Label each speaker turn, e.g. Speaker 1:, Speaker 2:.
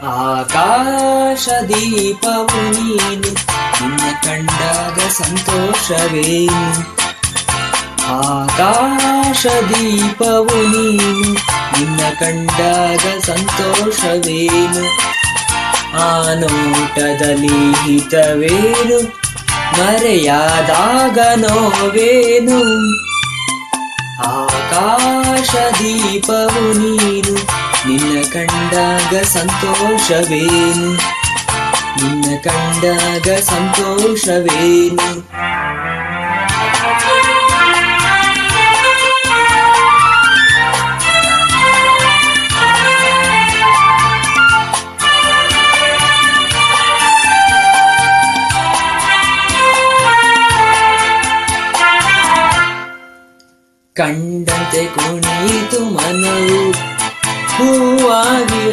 Speaker 1: ಆಕಾಶ ದೀಪವು ನೀನು, ನಿನ್ನ ಕಂಡಾಗ ಸಂತೋಷವೇನು. ಆಕಾಶ ದೀಪವು ನೀನು, ನಿನ್ನ ಕಂಡಾಗ ಸಂತೋಷವೇನು. ಆ ನೋಟದಲ್ಲಿ ಹಿತವೇನು, ಮರೆಯಾದಾಗ ನೋವೇನು. ಆಕಾಶ ದೀಪವು ನೀನು, ನಿನ್ನ ಕಂಡಾಗ ಸಂತೋಷವೇನು, ನಿನ್ನ ಕಂಡಾಗ ಸಂತೋಷವೇನು. ಕಂಡಂತೆ ಕುಣಿಯಿತು ಮನವು, ಹೂವಾಗಿ